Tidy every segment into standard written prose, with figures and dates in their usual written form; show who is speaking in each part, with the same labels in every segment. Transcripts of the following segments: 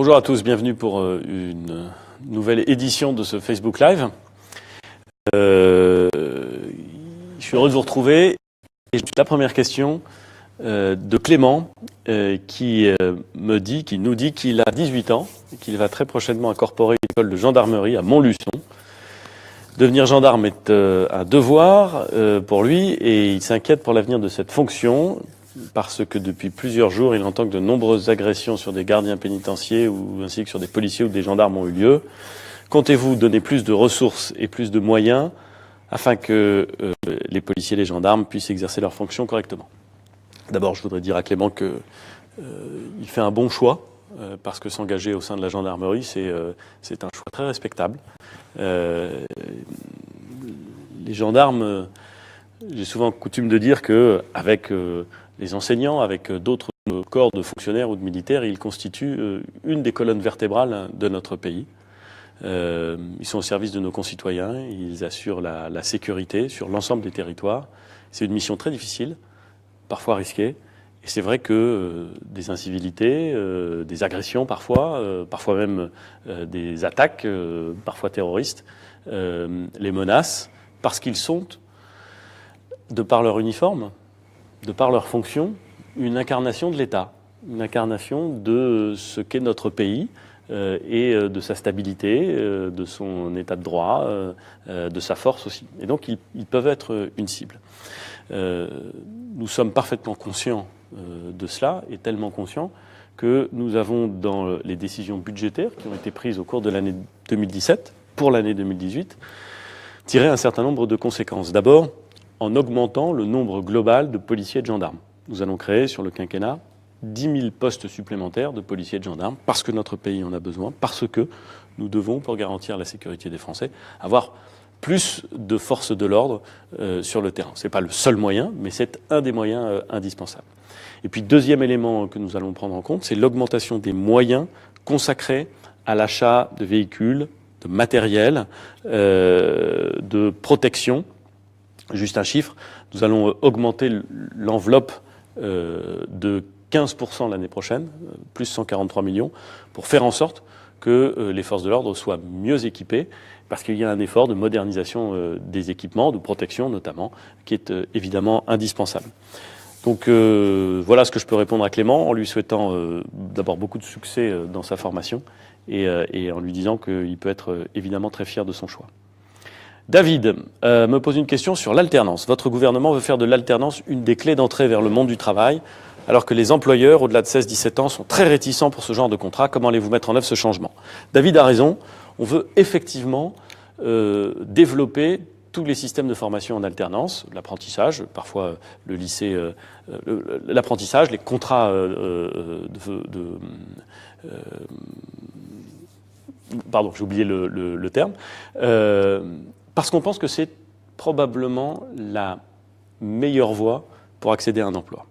Speaker 1: Bonjour à tous, bienvenue pour une nouvelle édition de ce Facebook Live. Je suis heureux de vous retrouver. Et la première question de Clément qui nous dit qu'il a 18 ans et qu'il va très prochainement incorporer l'école de gendarmerie à Montluçon. Devenir gendarme est un devoir pour lui et il s'inquiète pour l'avenir de cette fonction parce que depuis plusieurs jours, il entend que de nombreuses agressions sur des gardiens pénitentiaires ainsi que sur des policiers ou des gendarmes ont eu lieu. Comptez-vous donner plus de ressources et plus de moyens afin que les policiers et les gendarmes puissent exercer leurs fonctions correctement? D'abord, je voudrais dire à Clément qu'il fait un bon choix parce que s'engager au sein de la gendarmerie, c'est un choix très respectable. Les gendarmes, j'ai souvent coutume de dire qu'avec les enseignants, avec d'autres corps de fonctionnaires ou de militaires, ils constituent une des colonnes vertébrales de notre pays. Ils sont au service de nos concitoyens, ils assurent la sécurité sur l'ensemble des territoires. C'est une mission très difficile, parfois risquée. Et c'est vrai que des incivilités, des agressions parfois même des attaques, parfois terroristes, les menacent parce qu'ils sont, de par leur uniforme, de par leur fonction, une incarnation de l'État, une incarnation de ce qu'est notre pays et de sa stabilité, de son état de droit, de sa force aussi. Et donc ils peuvent être une cible. Nous sommes parfaitement conscients de cela, et tellement conscients que nous avons, dans les décisions budgétaires qui ont été prises au cours de l'année 2017, pour l'année 2018, tiré un certain nombre de conséquences. D'abord, en augmentant le nombre global de policiers et de gendarmes. Nous allons créer sur le quinquennat 10 000 postes supplémentaires de policiers et de gendarmes, parce que notre pays en a besoin, parce que nous devons, pour garantir la sécurité des Français, avoir plus de forces de l'ordre sur le terrain. Ce n'est pas le seul moyen, mais c'est un des moyens indispensables. Et puis, deuxième élément que nous allons prendre en compte, c'est l'augmentation des moyens consacrés à l'achat de véhicules, de matériel, de protection. Juste un chiffre, nous allons augmenter l'enveloppe de 15% l'année prochaine, plus 143 millions, pour faire en sorte que les forces de l'ordre soient mieux équipées, parce qu'il y a un effort de modernisation des équipements, de protection notamment, qui est évidemment indispensable. Donc voilà ce que je peux répondre à Clément, en lui souhaitant d'abord beaucoup de succès dans sa formation et en lui disant qu'il peut être évidemment très fier de son choix. David me pose une question sur l'alternance. Votre gouvernement veut faire de l'alternance une des clés d'entrée vers le monde du travail, alors que les employeurs, au-delà de 16-17 ans, sont très réticents pour ce genre de contrat. Comment allez-vous mettre en œuvre ce changement? David a raison. On veut effectivement développer tous les systèmes de formation en alternance, l'apprentissage, parfois le lycée, l'apprentissage, les contrats pardon, j'ai oublié le terme. Parce qu'on pense que c'est probablement la meilleure voie pour accéder à un emploi.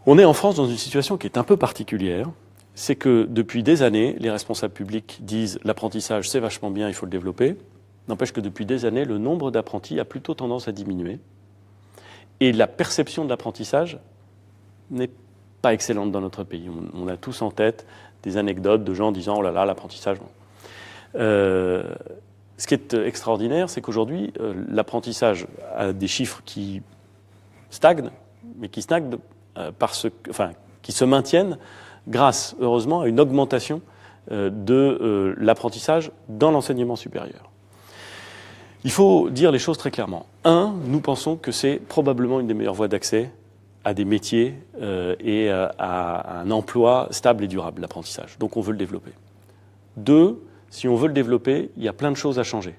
Speaker 1: On est en France dans une situation qui est un peu particulière. C'est que depuis des années, les responsables publics disent l'apprentissage c'est vachement bien, il faut le développer. N'empêche que depuis des années, le nombre d'apprentis a plutôt tendance à diminuer. Et la perception de l'apprentissage n'est pas excellente dans notre pays. On a tous en tête des anecdotes de gens disant « oh là là, l'apprentissage ». Ce qui est extraordinaire, c'est qu'aujourd'hui, l'apprentissage a des chiffres qui stagnent, mais qui stagnent qui se maintiennent grâce, heureusement, à une augmentation de l'apprentissage dans l'enseignement supérieur. Il faut dire les choses très clairement. Nous pensons que c'est probablement une des meilleures voies d'accès à des métiers et à un emploi stable et durable, l'apprentissage. Donc on veut le développer. 2, si on veut le développer, il y a plein de choses à changer.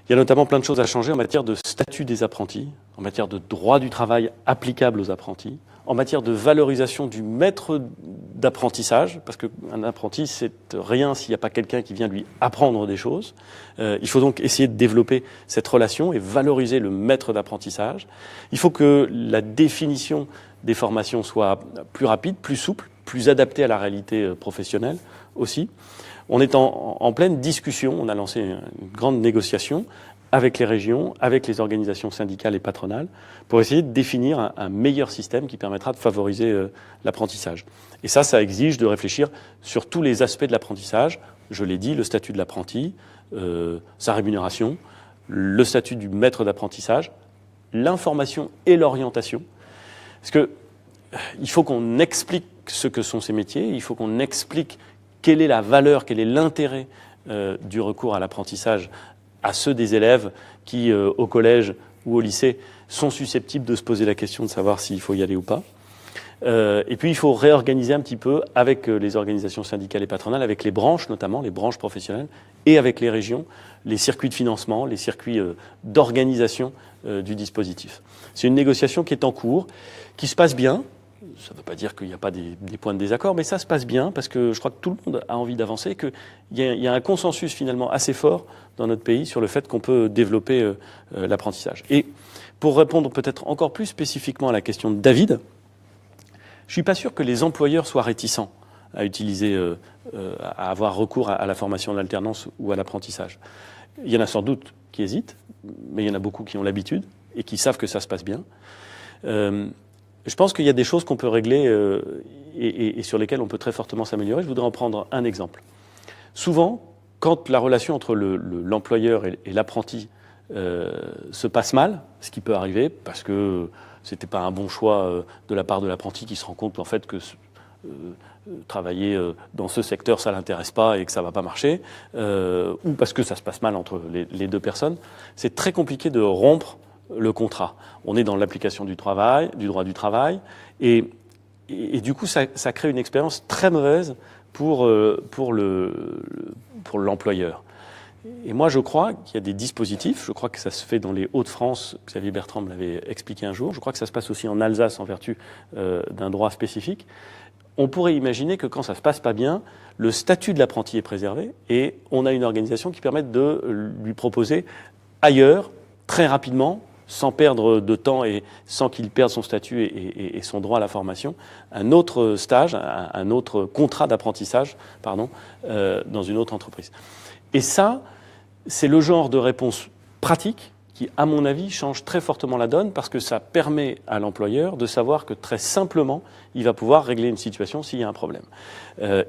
Speaker 1: Il y a notamment plein de choses à changer en matière de statut des apprentis, en matière de droit du travail applicable aux apprentis, en matière de valorisation du maître d'apprentissage, parce qu'un apprenti, c'est rien s'il n'y a pas quelqu'un qui vient lui apprendre des choses. Il faut donc essayer de développer cette relation et valoriser le maître d'apprentissage. Il faut que la définition des formations soit plus rapide, plus souple, plus adaptée à la réalité professionnelle aussi. On est en pleine discussion, on a lancé une grande négociation avec les régions, avec les organisations syndicales et patronales, pour essayer de définir un meilleur système qui permettra de favoriser l'apprentissage. Et ça exige de réfléchir sur tous les aspects de l'apprentissage. Je l'ai dit, le statut de l'apprenti, sa rémunération, le statut du maître d'apprentissage, l'information et l'orientation. Parce que il faut qu'on explique ce que sont ces métiers, il faut qu'on explique quelle est la valeur, quel est l'intérêt du recours à l'apprentissage à ceux des élèves qui, au collège ou au lycée, sont susceptibles de se poser la question de savoir s'il faut y aller ou pas. Et puis, il faut réorganiser un petit peu avec les organisations syndicales et patronales, avec les branches notamment, les branches professionnelles, et avec les régions, les circuits de financement, les circuits d'organisation du dispositif. C'est une négociation qui est en cours, qui se passe bien. Ça ne veut pas dire qu'il n'y a pas des points de désaccord, mais ça se passe bien parce que je crois que tout le monde a envie d'avancer et qu'il y a un consensus finalement assez fort dans notre pays sur le fait qu'on peut développer l'apprentissage. Et pour répondre peut-être encore plus spécifiquement à la question de David, je ne suis pas sûr que les employeurs soient réticents à utiliser, à avoir recours à la formation d'alternance ou à l'apprentissage. Il y en a sans doute qui hésitent, mais il y en a beaucoup qui ont l'habitude et qui savent que ça se passe bien. Je pense qu'il y a des choses qu'on peut régler et sur lesquelles on peut très fortement s'améliorer. Je voudrais en prendre un exemple. Souvent, quand la relation entre l'employeur et l'apprenti se passe mal, ce qui peut arriver parce que c'était pas un bon choix de la part de l'apprenti qui se rend compte en fait que travailler dans ce secteur ça l'intéresse pas et que ça va pas marcher, ou parce que ça se passe mal entre les deux personnes, c'est très compliqué de rompre le contrat. On est dans l'application du travail, du droit du travail, et du coup, ça crée une expérience très mauvaise pour l'employeur. Et moi, je crois qu'il y a des dispositifs, je crois que ça se fait dans les Hauts-de-France, Xavier Bertrand me l'avait expliqué un jour, je crois que ça se passe aussi en Alsace en vertu d'un droit spécifique. On pourrait imaginer que quand ça se passe pas bien, le statut de l'apprenti est préservé et on a une organisation qui permette de lui proposer ailleurs, très rapidement, sans perdre de temps et sans qu'il perde son statut et son droit à la formation, un autre stage, un autre contrat d'apprentissage, dans une autre entreprise. Et ça, c'est le genre de réponse pratique qui, à mon avis, change très fortement la donne parce que ça permet à l'employeur de savoir que très simplement, il va pouvoir régler une situation s'il y a un problème.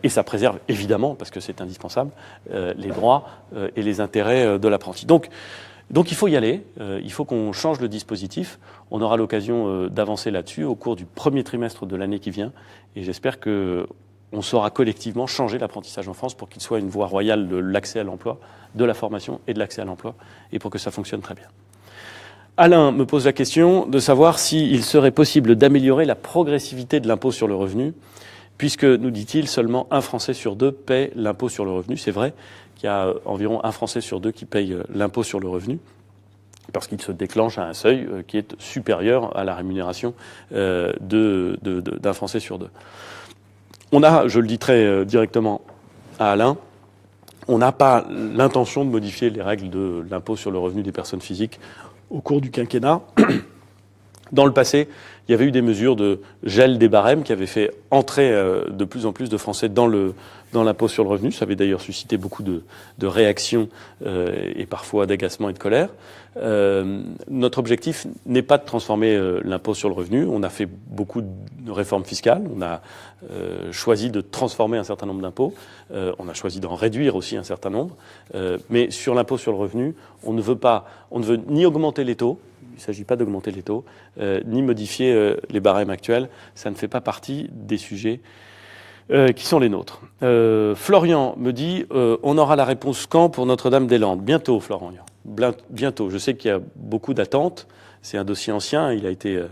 Speaker 1: Et ça préserve évidemment, parce que c'est indispensable, les droits et les intérêts de l'apprenti. Donc il faut y aller, il faut qu'on change le dispositif. On aura l'occasion d'avancer là-dessus au cours du premier trimestre de l'année qui vient. Et j'espère qu'on saura collectivement changer l'apprentissage en France pour qu'il soit une voie royale de l'accès à l'emploi, de la formation et de l'accès à l'emploi, et pour que ça fonctionne très bien. Alain me pose la question de savoir s'il serait possible d'améliorer la progressivité de l'impôt sur le revenu, puisque, nous dit-il, seulement un Français sur deux paie l'impôt sur le revenu. C'est vrai qu'il y a environ un Français sur deux qui paye l'impôt sur le revenu, parce qu'il se déclenche à un seuil qui est supérieur à la rémunération d'un Français sur deux. On a, je le dis très directement à Alain, on n'a pas l'intention de modifier les règles de l'impôt sur le revenu des personnes physiques au cours du quinquennat. Dans le passé, il y avait eu des mesures de gel des barèmes qui avaient fait entrer de plus en plus de Français dans l'impôt sur le revenu. Ça avait d'ailleurs suscité beaucoup de réactions et parfois d'agacement et de colère. Notre objectif n'est pas de transformer l'impôt sur le revenu. On a fait beaucoup de réformes fiscales. On a choisi de transformer un certain nombre d'impôts. On a choisi d'en réduire aussi un certain nombre. Mais sur l'impôt sur le revenu, on ne veut ni augmenter les taux. Il ne s'agit pas d'augmenter les taux, ni modifier les barèmes actuels. Ça ne fait pas partie des sujets qui sont les nôtres. Florian me dit on aura la réponse quand pour Notre-Dame-des-Landes? Bientôt, Florian. Bientôt. Je sais qu'il y a beaucoup d'attentes. C'est un dossier ancien. Il a été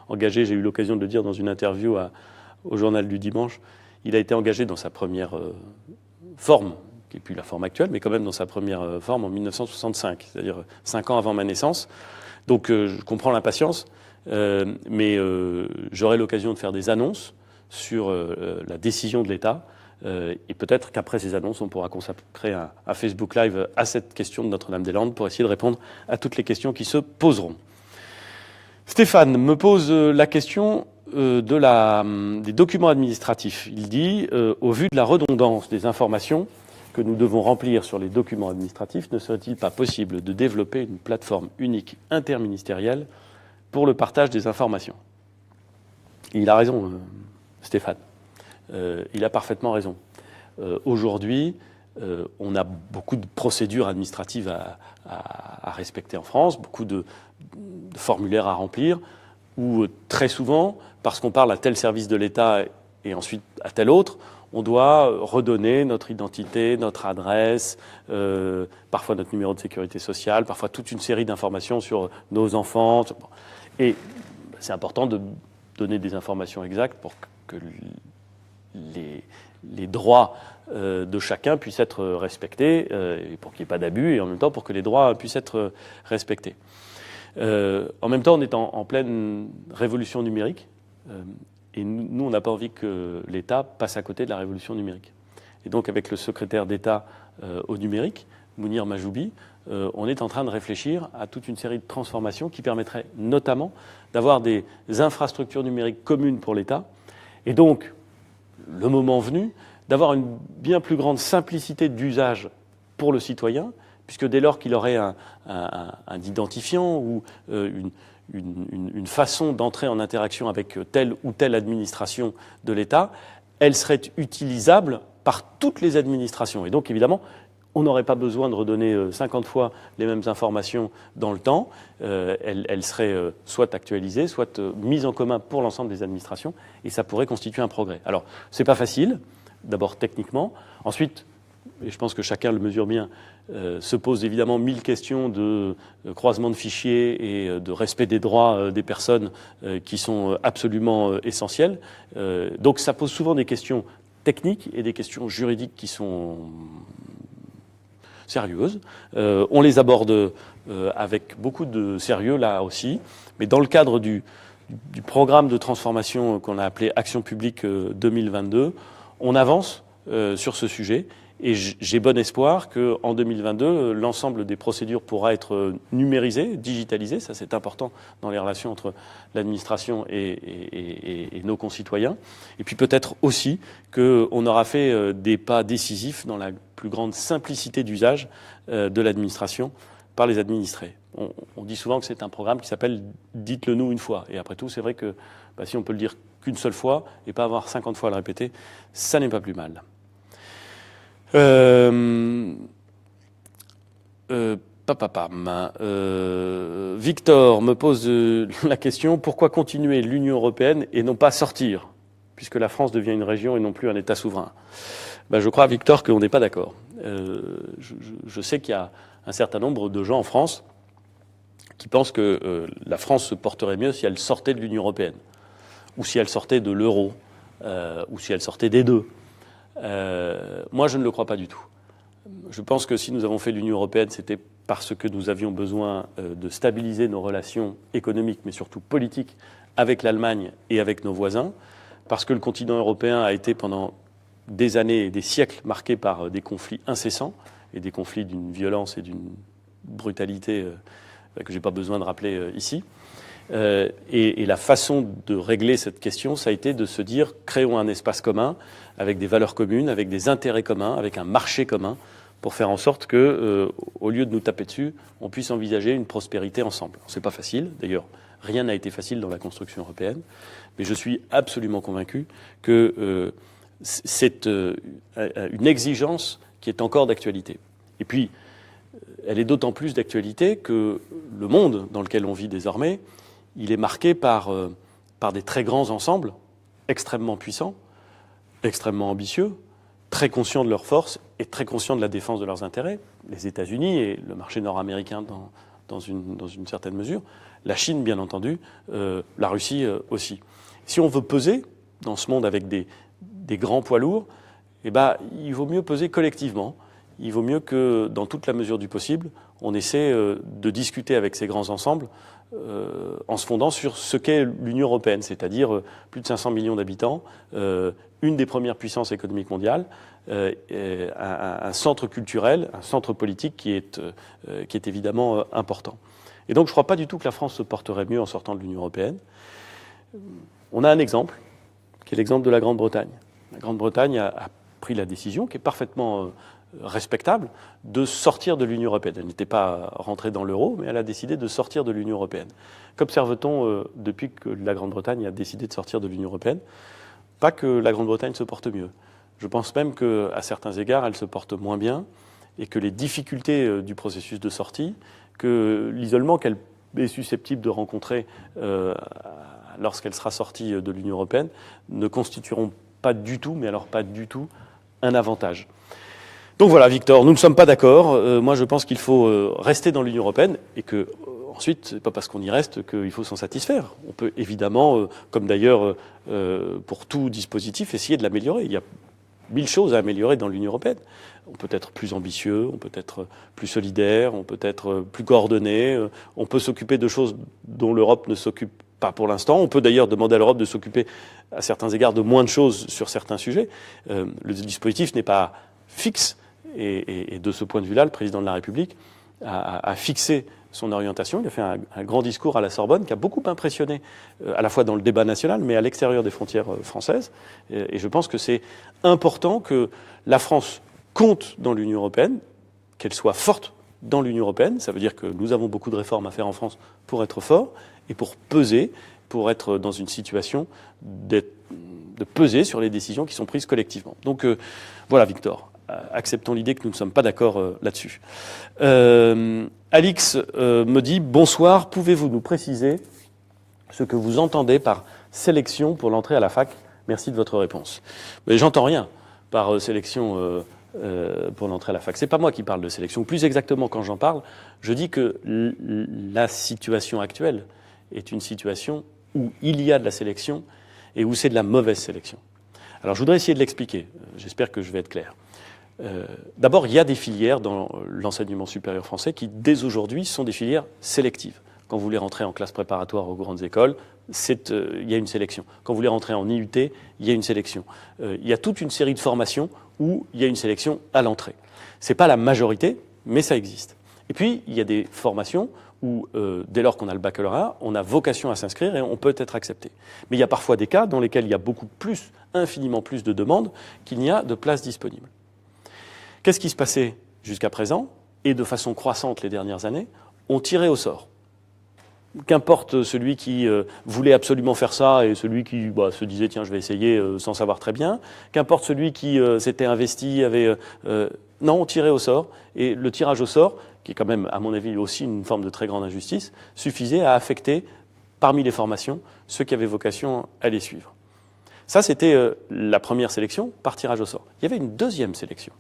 Speaker 1: engagé, j'ai eu l'occasion de le dire dans une interview au Journal du Dimanche. Il a été engagé dans sa première forme, qui n'est plus la forme actuelle, mais quand même dans sa première forme en 1965, c'est-à-dire 5 ans avant ma naissance. Donc je comprends l'impatience, mais j'aurai l'occasion de faire des annonces sur la décision de l'État, et peut-être qu'après ces annonces, on pourra consacrer un Facebook Live à cette question de Notre-Dame-des-Landes pour essayer de répondre à toutes les questions qui se poseront. Stéphane me pose la question des documents administratifs. Il dit, au vu de la redondance des informations que que nous devons remplir sur les documents administratifs, ne serait-il pas possible de développer une plateforme unique interministérielle pour le partage des informations? Et il a raison, Stéphane. Il a parfaitement raison. Aujourd'hui, on a beaucoup de procédures administratives à respecter en France, beaucoup de formulaires à remplir, où très souvent, parce qu'on parle à tel service de l'État et ensuite à tel autre, on doit redonner notre identité, notre adresse, parfois notre numéro de sécurité sociale, parfois toute une série d'informations sur nos enfants. Et c'est important de donner des informations exactes pour que les droits de chacun puissent être respectés, et pour qu'il n'y ait pas d'abus, et en même temps pour que les droits puissent être respectés. En même temps, on est en pleine révolution numérique, et nous, on n'a pas envie que l'État passe à côté de la révolution numérique. Et donc, avec le secrétaire d'État au numérique, Mounir Majoubi, on est en train de réfléchir à toute une série de transformations qui permettraient notamment d'avoir des infrastructures numériques communes pour l'État, et donc, le moment venu, d'avoir une bien plus grande simplicité d'usage pour le citoyen, puisque dès lors qu'il aurait un identifiant ou une façon d'entrer en interaction avec telle ou telle administration de l'État, elle serait utilisable par toutes les administrations. Et donc, évidemment, on n'aurait pas besoin de redonner 50 fois les mêmes informations dans le temps. Elle serait soit actualisée, soit mise en commun pour l'ensemble des administrations, et ça pourrait constituer un progrès. Alors, c'est pas facile, d'abord techniquement. Ensuite, et je pense que chacun le mesure bien, se pose évidemment 1000 questions de croisement de fichiers et de respect des droits des personnes qui sont absolument essentielles. Donc ça pose souvent des questions techniques et des questions juridiques qui sont sérieuses. On les aborde avec beaucoup de sérieux là aussi, mais dans le cadre du programme de transformation qu'on a appelé Action publique 2022, on avance sur ce sujet. Et j'ai bon espoir qu'en 2022, l'ensemble des procédures pourra être numérisées, digitalisées. Ça, c'est important dans les relations entre l'administration et nos concitoyens. Et puis peut-être aussi qu'on aura fait des pas décisifs dans la plus grande simplicité d'usage de l'administration par les administrés. On dit souvent que c'est un programme qui s'appelle « Dites-le nous une fois ». Et après tout, c'est vrai que si on peut le dire qu'une seule fois et pas avoir 50 fois à le répéter, ça n'est pas plus mal. Victor me pose la question, pourquoi continuer l'Union européenne et non pas sortir, puisque la France devient une région et non plus un État souverain? Je crois, Victor, qu'on n'est pas d'accord. Je sais qu'il y a un certain nombre de gens en France qui pensent que la France se porterait mieux si elle sortait de l'Union européenne, ou si elle sortait de l'euro, ou si elle sortait des deux. Moi, je ne le crois pas du tout. Je pense que si nous avons fait l'Union européenne, c'était parce que nous avions besoin de stabiliser nos relations économiques, mais surtout politiques, avec l'Allemagne et avec nos voisins, parce que le continent européen a été pendant des années et des siècles marqué par des conflits incessants, et des conflits d'une violence et d'une brutalité que je n'ai pas besoin de rappeler ici. Et la façon de régler cette question, ça a été de se dire, créons un espace commun, avec des valeurs communes, avec des intérêts communs, avec un marché commun, pour faire en sorte que, au lieu de nous taper dessus, on puisse envisager une prospérité ensemble. C'est pas facile, d'ailleurs, rien n'a été facile dans la construction européenne, mais je suis absolument convaincu que c'est une exigence qui est encore d'actualité. Et puis, elle est d'autant plus d'actualité que le monde dans lequel on vit désormais, il est marqué par des très grands ensembles, extrêmement puissants, extrêmement ambitieux, très conscients de leurs forces et très conscients de la défense de leurs intérêts. Les États-Unis et le marché nord-américain dans une certaine mesure, la Chine bien entendu, la Russie aussi. Si on veut peser dans ce monde avec des grands poids lourds, il vaut mieux peser collectivement. Il vaut mieux que, dans toute la mesure du possible, on essaie de discuter avec ces grands ensembles en se fondant sur ce qu'est l'Union européenne, c'est-à-dire plus de 500 millions d'habitants, une des premières puissances économiques mondiales, un centre culturel, un centre politique qui est évidemment important. Et donc je ne crois pas du tout que la France se porterait mieux en sortant de l'Union européenne. On a un exemple, qui est l'exemple de la Grande-Bretagne. La Grande-Bretagne a pris la décision, qui est parfaitement respectable de sortir de l'Union européenne. Elle n'était pas rentrée dans l'euro, mais elle a décidé de sortir de l'Union européenne. Qu'observe-t-on depuis que la Grande-Bretagne a décidé de sortir de l'Union européenne? Pas que la Grande-Bretagne se porte mieux. Je pense même qu'à certains égards, elle se porte moins bien et que les difficultés du processus de sortie, que l'isolement qu'elle est susceptible de rencontrer lorsqu'elle sera sortie de l'Union européenne, ne constitueront pas du tout, mais alors pas du tout, un avantage. Donc voilà, Victor, nous ne sommes pas d'accord. Moi, je pense qu'il faut rester dans l'Union européenne et que ensuite, c'est pas parce qu'on y reste qu'il faut s'en satisfaire. On peut évidemment, comme d'ailleurs pour tout dispositif, essayer de l'améliorer. Il y a 1000 choses à améliorer dans l'Union européenne. On peut être plus ambitieux, on peut être plus solidaire, on peut être plus coordonné, on peut s'occuper de choses dont l'Europe ne s'occupe pas pour l'instant. On peut d'ailleurs demander à l'Europe de s'occuper à certains égards de moins de choses sur certains sujets. Le dispositif n'est pas fixe et de ce point de vue-là, le président de la République a fixé son orientation. Il a fait un grand discours à la Sorbonne qui a beaucoup impressionné à la fois dans le débat national mais à l'extérieur des frontières françaises. Et je pense que c'est important que la France compte dans l'Union européenne, qu'elle soit forte dans l'Union européenne. Ça veut dire que nous avons beaucoup de réformes à faire en France pour être forts et pour peser, pour être dans une situation de peser sur les décisions qui sont prises collectivement. Donc voilà, Victor. Acceptons l'idée que nous ne sommes pas d'accord là-dessus. Alix me dit « Bonsoir, pouvez-vous nous préciser ce que vous entendez par sélection pour l'entrée à la fac? Merci de votre réponse. » Mais j'entends rien par sélection pour l'entrée à la fac. C'est pas moi qui parle de sélection. Plus exactement, quand j'en parle, je dis que la situation actuelle est une situation où il y a de la sélection et où c'est de la mauvaise sélection. Alors je voudrais essayer de l'expliquer. J'espère que je vais être clair. D'abord, il y a des filières dans l'enseignement supérieur français qui, dès aujourd'hui, sont des filières sélectives. Quand vous voulez rentrer en classe préparatoire aux grandes écoles, il y a une sélection. Quand vous voulez rentrer en IUT, il y a une sélection. Il y a toute une série de formations où il y a une sélection à l'entrée. Ce n'est pas la majorité, mais ça existe. Et puis, il y a des formations où, dès lors qu'on a le baccalauréat, on a vocation à s'inscrire et on peut être accepté. Mais il y a parfois des cas dans lesquels il y a beaucoup plus, infiniment plus de demandes qu'il n'y a de places disponibles. Qu'est-ce qui se passait jusqu'à présent, et de façon croissante les dernières années? On tirait au sort. Qu'importe celui qui voulait absolument faire ça et celui qui se disait « tiens, je vais essayer sans savoir très bien », qu'importe celui qui s'était investi, non, on tirait au sort. Et le tirage au sort, qui est quand même, à mon avis, aussi une forme de très grande injustice, suffisait à affecter, parmi les formations, ceux qui avaient vocation à les suivre. Ça, c'était la première sélection par tirage au sort. Il y avait une deuxième sélection.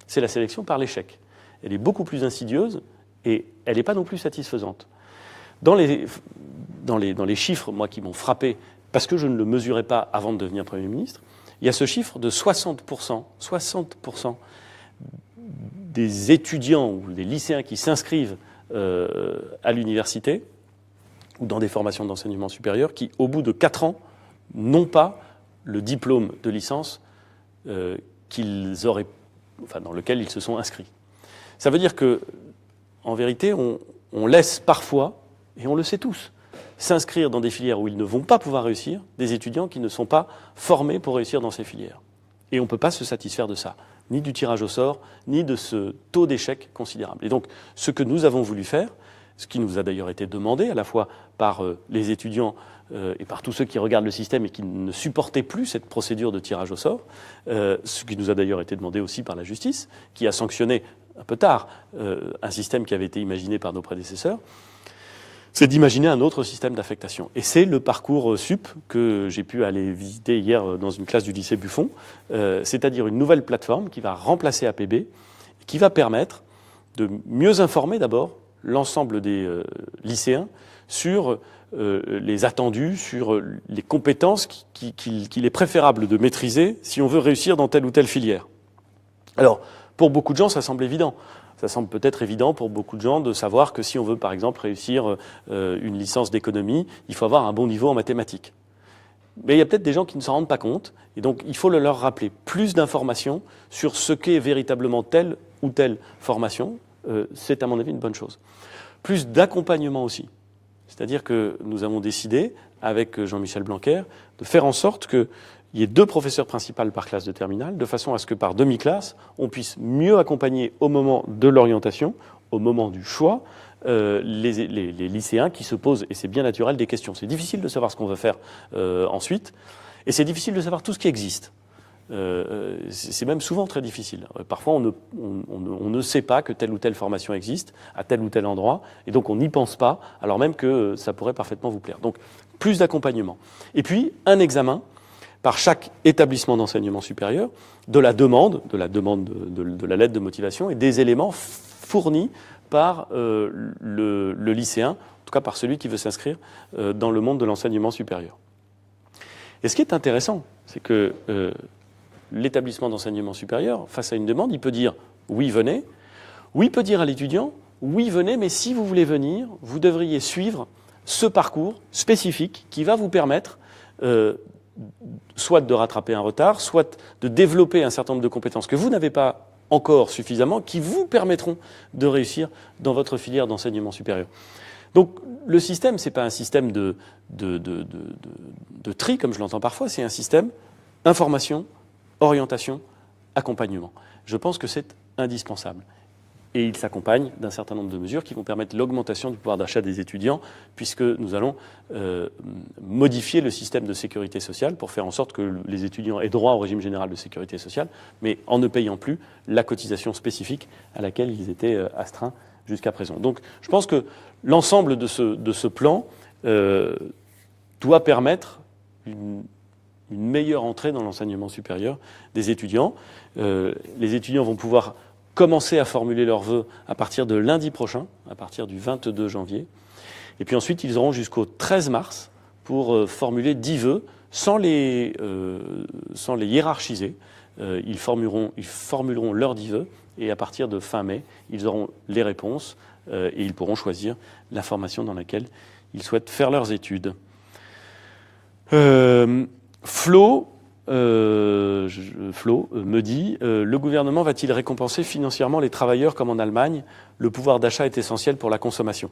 Speaker 1: C'est la sélection par l'échec. Elle est beaucoup plus insidieuse et elle n'est pas non plus satisfaisante. Dans les chiffres, moi, qui m'ont frappé, parce que je ne le mesurais pas avant de devenir Premier ministre, il y a ce chiffre de 60% des étudiants ou des lycéens qui s'inscrivent à l'université ou dans des formations d'enseignement supérieur qui, au bout de 4 ans, n'ont pas le diplôme de licence dans lequel ils se sont inscrits. Ça veut dire que, en vérité, on laisse parfois, et on le sait tous, s'inscrire dans des filières où ils ne vont pas pouvoir réussir, des étudiants qui ne sont pas formés pour réussir dans ces filières. Et on ne peut pas se satisfaire de ça, ni du tirage au sort, ni de ce taux d'échec considérable. Et donc, ce que nous avons voulu faire, ce qui nous a d'ailleurs été demandé à la fois par les étudiants et par tous ceux qui regardent le système et qui ne supportaient plus cette procédure de tirage au sort, ce qui nous a d'ailleurs été demandé aussi par la justice, qui a sanctionné un peu tard un système qui avait été imaginé par nos prédécesseurs, c'est d'imaginer un autre système d'affectation. Et c'est le parcours sup que j'ai pu aller visiter hier dans une classe du lycée Buffon, c'est-à-dire une nouvelle plateforme qui va remplacer APB, et qui va permettre de mieux informer d'abord l'ensemble des lycéens sur les attendus, sur les compétences qu'il est préférable de maîtriser si on veut réussir dans telle ou telle filière. Alors, pour beaucoup de gens, ça semble évident. Ça semble peut-être évident pour beaucoup de gens de savoir que si on veut, par exemple, réussir une licence d'économie, il faut avoir un bon niveau en mathématiques. Mais il y a peut-être des gens qui ne s'en rendent pas compte, et donc il faut leur rappeler plus d'informations sur ce qu'est véritablement telle ou telle formation. C'est à mon avis une bonne chose. Plus d'accompagnement aussi. C'est-à-dire que nous avons décidé, avec Jean-Michel Blanquer, de faire en sorte qu'il y ait 2 professeurs principaux par classe de terminale, de façon à ce que par demi-classe, on puisse mieux accompagner au moment de l'orientation, au moment du choix, les lycéens qui se posent, et c'est bien naturel, des questions. C'est difficile de savoir ce qu'on veut faire ensuite, et c'est difficile de savoir tout ce qui existe. C'est même souvent très difficile. Parfois, on ne sait pas que telle ou telle formation existe à tel ou tel endroit, et donc on n'y pense pas, alors même que ça pourrait parfaitement vous plaire. Donc, plus d'accompagnement. Et puis, un examen par chaque établissement d'enseignement supérieur de la demande de la lettre de motivation et des éléments fournis par le lycéen, en tout cas par celui qui veut s'inscrire dans le monde de l'enseignement supérieur. Et ce qui est intéressant, c'est que l'établissement d'enseignement supérieur, face à une demande, il peut dire « oui, venez », ou il peut dire à l'étudiant « oui, venez, mais si vous voulez venir, vous devriez suivre ce parcours spécifique qui va vous permettre soit de rattraper un retard, soit de développer un certain nombre de compétences que vous n'avez pas encore suffisamment, qui vous permettront de réussir dans votre filière d'enseignement supérieur. » Donc le système, ce n'est pas un système de tri, comme je l'entends parfois, c'est un système information, orientation, accompagnement. Je pense que c'est indispensable. Et il s'accompagne d'un certain nombre de mesures qui vont permettre l'augmentation du pouvoir d'achat des étudiants, puisque nous allons modifier le système de sécurité sociale pour faire en sorte que les étudiants aient droit au régime général de sécurité sociale, mais en ne payant plus la cotisation spécifique à laquelle ils étaient astreints jusqu'à présent. Donc je pense que l'ensemble de ce plan doit permettre une meilleure entrée dans l'enseignement supérieur des étudiants. Les étudiants vont pouvoir commencer à formuler leurs vœux à partir de lundi prochain, à partir du 22 janvier. Et puis ensuite, ils auront jusqu'au 13 mars pour formuler 10 vœux sans les hiérarchiser. Ils formuleront leurs 10 vœux et à partir de fin mai, ils auront les réponses et ils pourront choisir la formation dans laquelle ils souhaitent faire leurs études. Flo me dit le gouvernement va-t-il récompenser financièrement les travailleurs comme en Allemagne? Le pouvoir d'achat est essentiel pour la consommation.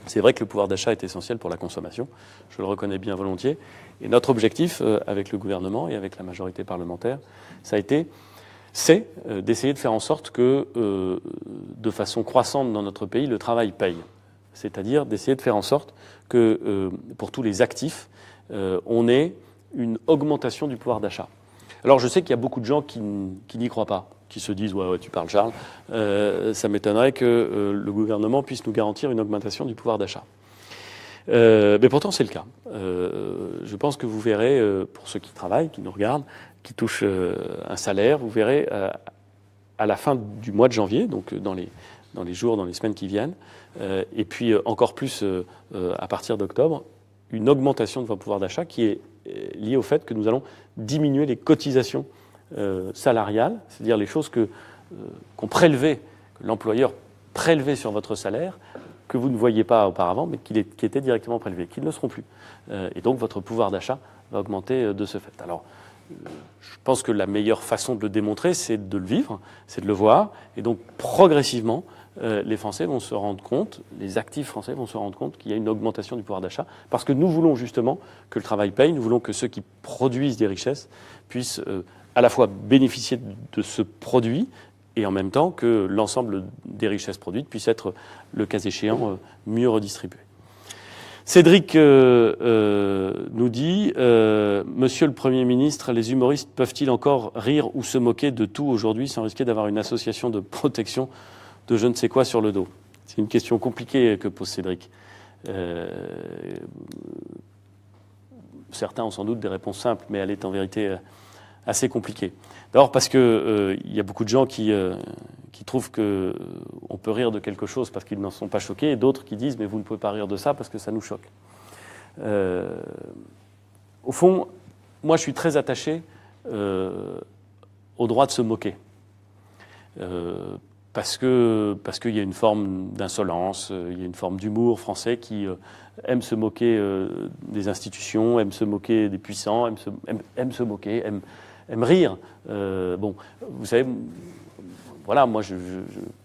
Speaker 1: C'est vrai que le pouvoir d'achat est essentiel pour la consommation, je le reconnais bien volontiers. Et notre objectif avec le gouvernement et avec la majorité parlementaire, c'est d'essayer de faire en sorte que, de façon croissante dans notre pays, le travail paye. C'est-à-dire d'essayer de faire en sorte que, pour tous les actifs, on ait une augmentation du pouvoir d'achat. Alors je sais qu'il y a beaucoup de gens qui n'y croient pas, qui se disent ouais, tu parles Charles, ça m'étonnerait que le gouvernement puisse nous garantir une augmentation du pouvoir d'achat. Mais pourtant c'est le cas. Je pense que vous verrez, pour ceux qui travaillent, qui nous regardent, qui touchent un salaire, vous verrez à la fin du mois de janvier, donc dans les jours, dans les semaines qui viennent, et puis encore plus à partir d'octobre, une augmentation de votre pouvoir d'achat qui est liée au fait que nous allons diminuer les cotisations salariales, c'est-à-dire les choses qu'on prélevait, que l'employeur prélevait sur votre salaire, que vous ne voyiez pas auparavant, mais qui étaient directement prélevés, qui ne le seront plus. Et donc votre pouvoir d'achat va augmenter de ce fait. Alors, je pense que la meilleure façon de le démontrer, c'est de le vivre, c'est de le voir, et donc progressivement, les Français vont se rendre compte, les actifs français vont se rendre compte qu'il y a une augmentation du pouvoir d'achat, parce que nous voulons justement que le travail paye, nous voulons que ceux qui produisent des richesses puissent à la fois bénéficier de ce produit, et en même temps que l'ensemble des richesses produites puissent être, le cas échéant, mieux redistribuées. Cédric nous dit « Monsieur le Premier ministre, les humoristes peuvent-ils encore rire ou se moquer de tout aujourd'hui sans risquer d'avoir une association de protection de je ne sais quoi sur le dos ?» C'est une question compliquée que pose Cédric. Certains ont sans doute des réponses simples, mais elle est en vérité assez compliquée. D'abord parce que y a beaucoup de gens qui trouvent qu'on peut rire de quelque chose parce qu'ils n'en sont pas choqués, et d'autres qui disent « mais vous ne pouvez pas rire de ça parce que ça nous choque ». Au fond, moi je suis très attaché au droit de se moquer. Parce qu'il y a une forme d'insolence, il y a une forme d'humour français qui aime se moquer des institutions, aime se moquer des puissants, aime se moquer, aime rire. Bon, vous savez, voilà, moi,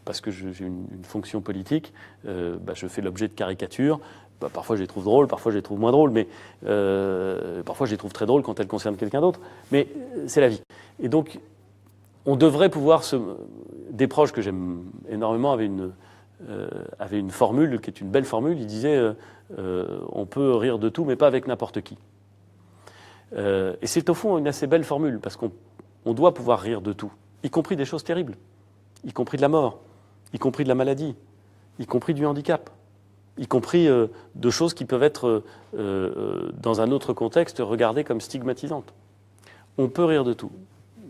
Speaker 1: parce que j'ai une fonction politique, je fais l'objet de caricatures. parfois je les trouve drôles, parfois je les trouve moins drôles, mais parfois je les trouve très drôles quand elles concernent quelqu'un d'autre. Mais c'est la vie. Et donc, on devrait pouvoir des proches que j'aime énormément avaient une formule qui est une belle formule. Ils disaient on peut rire de tout, mais pas avec n'importe qui. Et c'est au fond une assez belle formule, parce qu'on doit pouvoir rire de tout, y compris des choses terribles, y compris de la mort, y compris de la maladie, y compris du handicap, y compris de choses qui peuvent être, dans un autre contexte, regardées comme stigmatisantes. On peut rire de tout.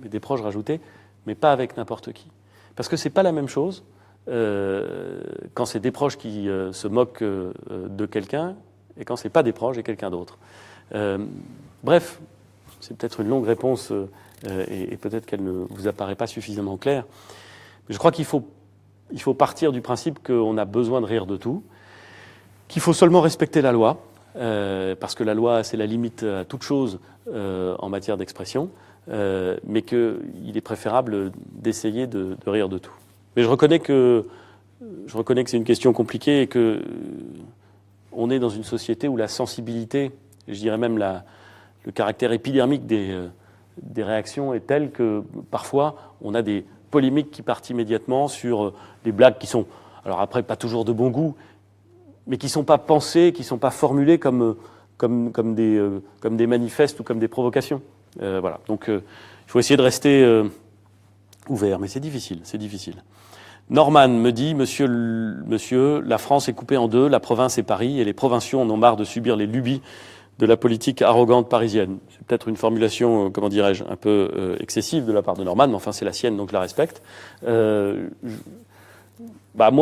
Speaker 1: Mais des proches rajoutaient, mais pas avec n'importe qui. Parce que c'est pas la même chose quand c'est des proches qui se moquent de quelqu'un et quand c'est pas des proches et quelqu'un d'autre. Bref, c'est peut-être une longue réponse et peut-être qu'elle ne vous apparaît pas suffisamment claire. Mais je crois qu'il faut partir du principe qu'on a besoin de rire de tout, qu'il faut seulement respecter la loi, parce que la loi, c'est la limite à toute chose en matière d'expression, mais qu'il est préférable d'essayer de rire de tout. Mais je reconnais que c'est une question compliquée et que on est dans une société où la sensibilité, je dirais même le caractère épidermique des réactions est tel que parfois on a des polémiques qui partent immédiatement sur des blagues qui sont, alors après, pas toujours de bon goût, mais qui ne sont pas pensées, qui ne sont pas formulées comme des manifestes ou comme des provocations. Voilà. Donc il faut essayer de rester ouvert, mais c'est difficile. Norman me dit, monsieur, la France est coupée en deux, la province et Paris, et les provinciaux en ont marre de subir les lubies de la politique arrogante parisienne. C'est peut-être une formulation, comment dirais-je, un peu excessive de la part de Norman, mais enfin c'est la sienne, donc je la respecte. Moi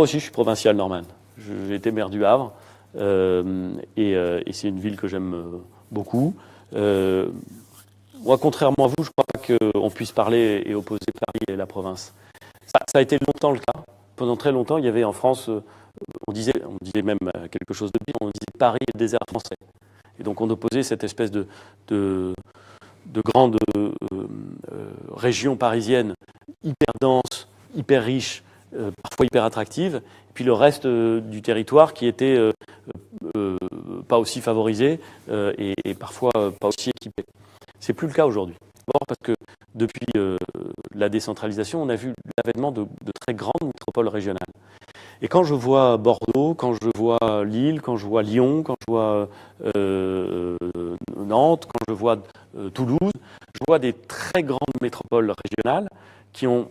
Speaker 1: aussi je suis provincial, Norman. J'ai été maire du Havre, et c'est une ville que j'aime beaucoup. Moi, contrairement à vous, je ne crois pas qu'on puisse parler et opposer Paris et la province. Ça a été longtemps le cas. Pendant très longtemps, il y avait en France, on disait même quelque chose de pire, on disait Paris et le désert français. Et donc on opposait cette espèce de grande région parisienne hyper dense, hyper riche, parfois hyper attractive, et puis le reste du territoire qui était pas aussi favorisé et parfois pas aussi équipé. C'est plus le cas aujourd'hui. D'abord parce que depuis la décentralisation, on a vu l'avènement de très grandes métropoles régionales. Et quand je vois Bordeaux, quand je vois Lille, quand je vois Lyon, quand je vois Nantes, quand je vois Toulouse, je vois des très grandes métropoles régionales qui ont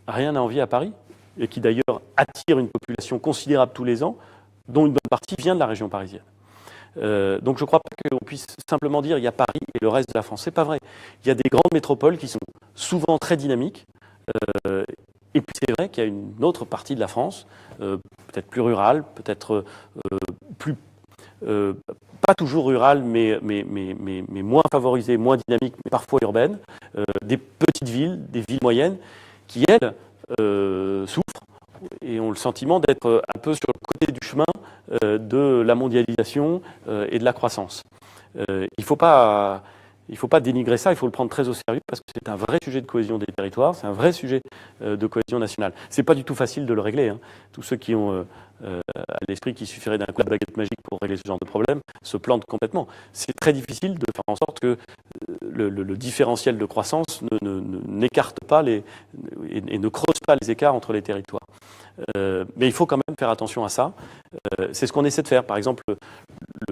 Speaker 1: rien à envier à Paris et qui d'ailleurs attirent une population considérable tous les ans, dont une bonne partie vient de la région parisienne. Donc je ne crois pas qu'on puisse simplement dire il y a Paris et le reste de la France. C'est pas vrai. Il y a des grandes métropoles qui sont souvent très dynamiques. Et puis c'est vrai qu'il y a une autre partie de la France, peut-être plus rurale, peut-être plus pas toujours rurale, mais moins favorisée, moins dynamique, mais parfois urbaine, des petites villes, des villes moyennes, qui elles souffrent et ont le sentiment d'être un peu sur le côté du chemin de la mondialisation et de la croissance. Il ne faut pas dénigrer ça, il faut le prendre très au sérieux parce que c'est un vrai sujet de cohésion des territoires, c'est un vrai sujet de cohésion nationale. C'est pas du tout facile de le régler, hein. Tous ceux qui ont à l'esprit qu'il suffirait d'un coup de baguette magique pour régler ce genre de problème se plantent complètement. C'est très difficile de faire en sorte que le différentiel de croissance n'écarte pas et ne creuse pas les écarts entre les territoires. Mais il faut quand même faire attention à ça. C'est ce qu'on essaie de faire. Par exemple,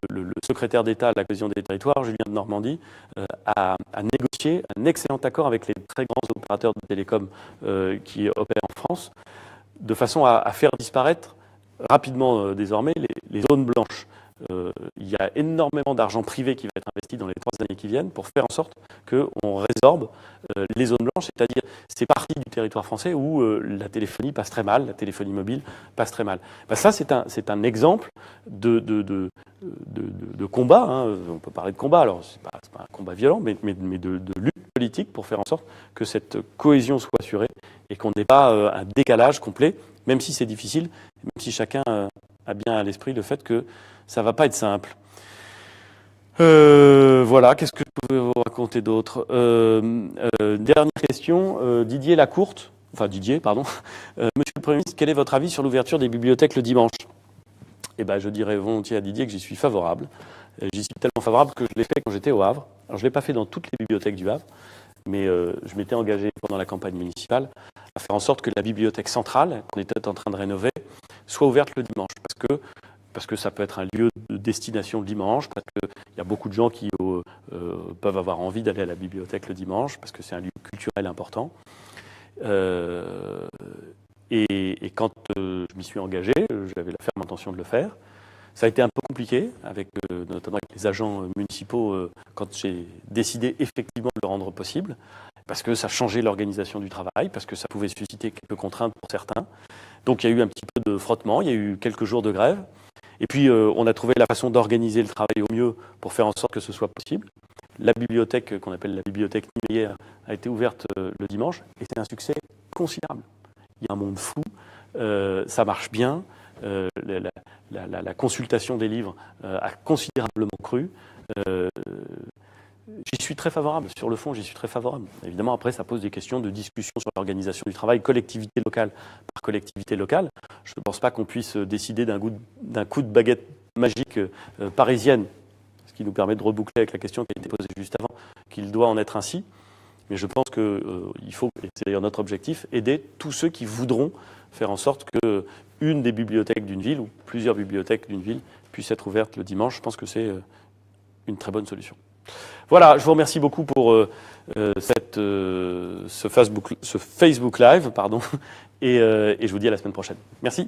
Speaker 1: le secrétaire d'État à la cohésion des territoires, Julien de Normandie, a négocié un excellent accord avec les très grands opérateurs de télécom qui opèrent en France, de façon à faire disparaître rapidement désormais les zones blanches. Il y a énormément d'argent privé qui va être investi dans les 3 années qui viennent pour faire en sorte qu'on résorbe les zones blanches, c'est-à-dire ces parties du territoire français où la téléphonie passe très mal, la téléphonie mobile passe très mal. Ça, c'est un exemple de combat. Hein. On peut parler de combat, alors c'est pas un combat violent, mais de lutte politique pour faire en sorte que cette cohésion soit assurée et qu'on n'ait pas un décalage complet, même si c'est difficile, même si chacun a bien à l'esprit le fait que ça ne va pas être simple. Voilà, qu'est-ce que je pouvais vous raconter d'autre ? Dernière question, Didier, Monsieur le Premier ministre, quel est votre avis sur l'ouverture des bibliothèques le dimanche ? Eh ben, je dirais volontiers à Didier que j'y suis favorable. J'y suis tellement favorable que je l'ai fait quand j'étais au Havre. Alors, je ne l'ai pas fait dans toutes les bibliothèques du Havre, mais je m'étais engagé pendant la campagne municipale à faire en sorte que la bibliothèque centrale, qu'on était en train de rénover, soit ouverte le dimanche. Parce que ça peut être un lieu de destination le dimanche, parce qu'il y a beaucoup de gens qui peuvent avoir envie d'aller à la bibliothèque le dimanche, parce que c'est un lieu culturel important. Et quand je m'y suis engagé, j'avais la ferme intention de le faire. Ça a été un peu compliqué, notamment avec les agents municipaux, quand j'ai décidé effectivement de le rendre possible, parce que ça changeait l'organisation du travail, parce que ça pouvait susciter quelques contraintes pour certains. Donc il y a eu un petit peu de frottement, il y a eu quelques jours de grève. Et puis on a trouvé la façon d'organiser le travail au mieux pour faire en sorte que ce soit possible. La bibliothèque, qu'on appelle la bibliothèque Niemeyer, a été ouverte le dimanche, et c'est un succès considérable. Il y a un monde fou, ça marche bien. La consultation des livres a considérablement cru. J'y suis très favorable. Sur le fond, j'y suis très favorable. Évidemment, après, ça pose des questions de discussion sur l'organisation du travail, collectivité locale par collectivité locale. Je ne pense pas qu'on puisse décider d'un coup de baguette magique parisienne, ce qui nous permet de reboucler avec la question qui a été posée juste avant, qu'il doit en être ainsi. Mais je pense qu'il faut, et c'est d'ailleurs notre objectif, aider tous ceux qui voudront faire en sorte qu'une des bibliothèques d'une ville ou plusieurs bibliothèques d'une ville puissent être ouvertes le dimanche. Je pense que c'est une très bonne solution. Voilà, je vous remercie beaucoup pour ce Facebook Live, et je vous dis à la semaine prochaine. Merci.